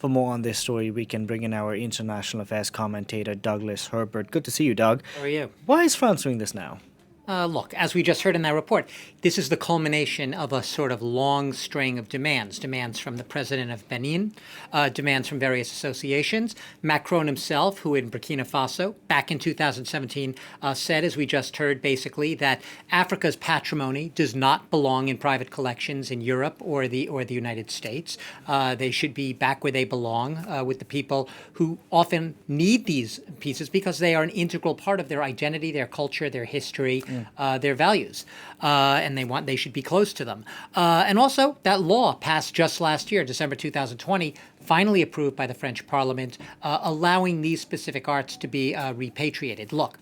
For more on this story, we can bring in our international affairs commentator, Douglas Herbert. Good to see you, Doug. How are you? Why is France doing this now? Look, as we just heard in that report, this is the culmination of a sort of long string of demands. Demands from the president of Benin, demands from various associations. Macron himself, who in Burkina Faso, back in 2017, said, as we just heard, basically, that Africa's patrimony does not belong in private collections in Europe or the United States. They should be back where they belong, with the people who often need these pieces because they are an integral part of their identity, their culture, their history, their values, and they should be close to them. And also, that law passed just last year, December 2020, finally approved by the French Parliament, allowing these specific arts to be repatriated. Look,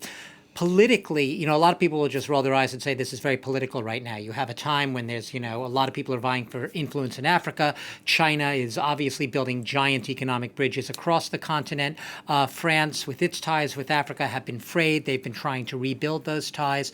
politically, a lot of people will just roll their eyes and say this is very political right now. You have a time when there's, a lot of people are vying for influence in Africa. China is obviously building giant economic bridges across the continent. France, with its ties with Africa, have been frayed. They've been trying to rebuild those ties.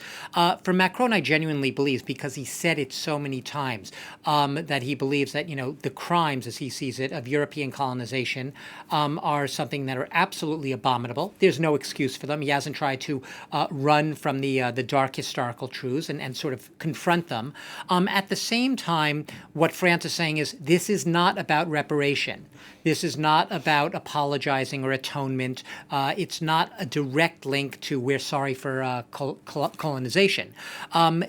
For Macron, I genuinely believe, because he said it so many times, that he believes that, the crimes, as he sees it, of European colonization are something that are absolutely abominable. There's no excuse for them. He hasn't tried to run from the dark historical truths and sort of confront them. At the same time, what France is saying is this is not about reparation. This is not about apologizing or atonement. It's not a direct link to we're sorry for colonization.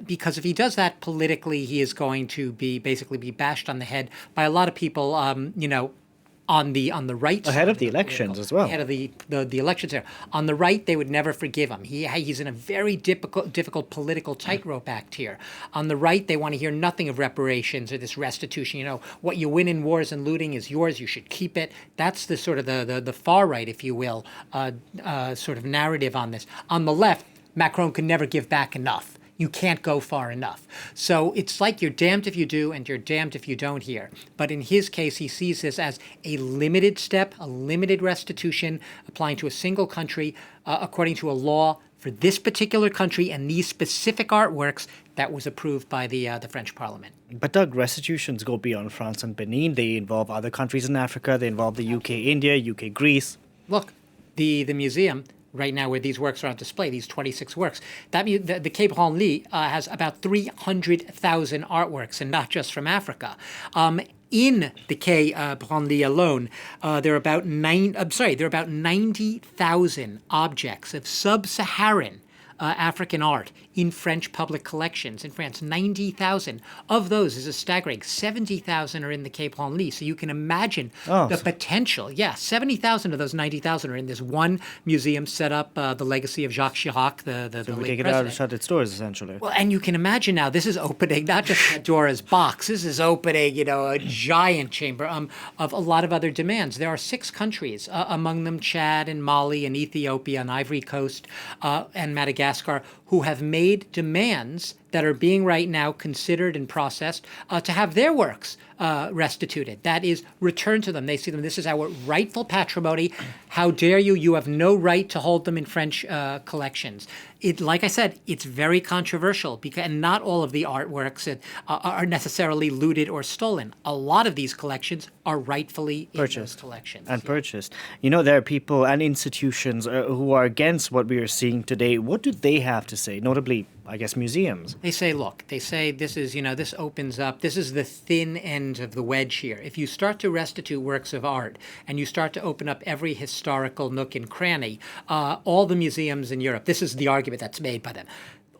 Because if he does that politically, he is going to basically be bashed on the head by a lot of people, on the right Ahead side of the elections as well. ahead of the elections there. On the right, they would never forgive him. He's in a very difficult political tightrope act here. On the right, they want to hear nothing of reparations or this restitution. What you win in wars and looting is yours. You should keep it. That's the sort of the far right, if you will, sort of narrative on this. On the left, Macron can never give back enough. You can't go far enough. So it's like you're damned if you do and you're damned if you don't here. But in his case, he sees this as a limited step, a limited restitution applying to a single country according to a law for this particular country and these specific artworks that was approved by the French Parliament. But Doug, restitutions go beyond France and Benin. They involve other countries in Africa. They involve the UK, India, UK, Greece. Look, the museum right now where these works are on display, these 26 works, the Quai Branly has about 300,000 artworks, and not just from Africa. In the Quai Branly alone, there are about 90,000 objects of sub-Saharan African art in French public collections in France. 90,000 of those is a staggering 70,000 are in the Quai Branly. So you can imagine the potential. Yeah, 70,000 of those 90,000 are in this one museum set up, the legacy of Jacques Chirac, the So we late take it president. out and shut its doors, essentially. Well, and you can imagine now, this is opening not just Pandora's box, this is opening, a giant chamber of a lot of other demands. There are 6 countries, among them Chad and Mali and Ethiopia and Ivory Coast and Madagascar, who have made demands that are being right now considered and processed to have their works restituted. That is, returned to them. They see them. This is our rightful patrimony. How dare you? You have no right to hold them in French collections. Like I said, it's very controversial and not all of the artworks are necessarily looted or stolen. A lot of these collections are rightfully Purchased. in those collections. And purchased. There are people and institutions who are against what we are seeing today. What do they have to say? Notably, I guess, museums. They say this is, this opens up, this is the thin end of the wedge here. If you start to restitute works of art and you start to open up every historical nook and cranny, all the museums in Europe, this is the argument that's made by them,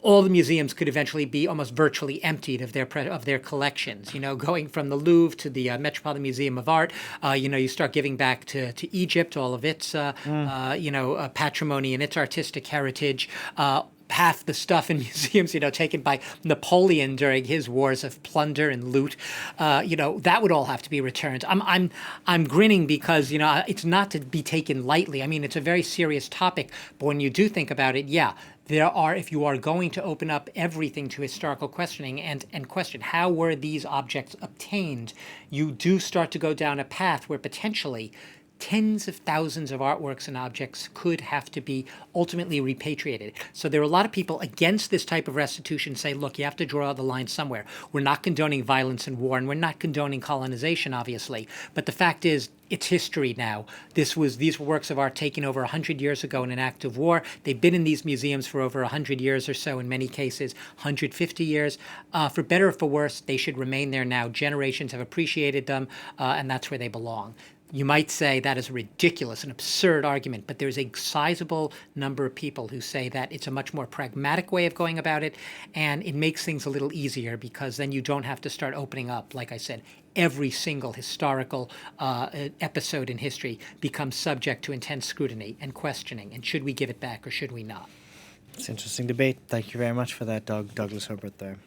all the museums could eventually be almost virtually emptied of their collections. Going from the Louvre to the Metropolitan Museum of Art, you start giving back to Egypt all of its patrimony and its artistic heritage. Half the stuff in museums, taken by Napoleon during his wars of plunder and loot, that would all have to be returned. I'm grinning because it's not to be taken lightly. I mean, it's a very serious topic, but when you do think about it, yeah. If you are going to open up everything to historical questioning and question how were these objects obtained, you do start to go down a path where potentially tens of thousands of artworks and objects could have to be ultimately repatriated. So there are a lot of people against this type of restitution say, look, you have to draw the line somewhere. We're not condoning violence and war, and we're not condoning colonization, obviously. But the fact is, it's history now. These were works of art taken over 100 years ago in an act of war. They've been in these museums for over 100 years or so, in many cases, 150 years. For better or for worse, they should remain there now. Generations have appreciated them, and that's where they belong. You might say that is a ridiculous and absurd argument, but there's a sizable number of people who say that it's a much more pragmatic way of going about it, and it makes things a little easier because then you don't have to start opening up, like I said, every single historical episode in history becomes subject to intense scrutiny and questioning, and should we give it back or should we not? It's an interesting debate. Thank you very much for that, Douglas Herbert there.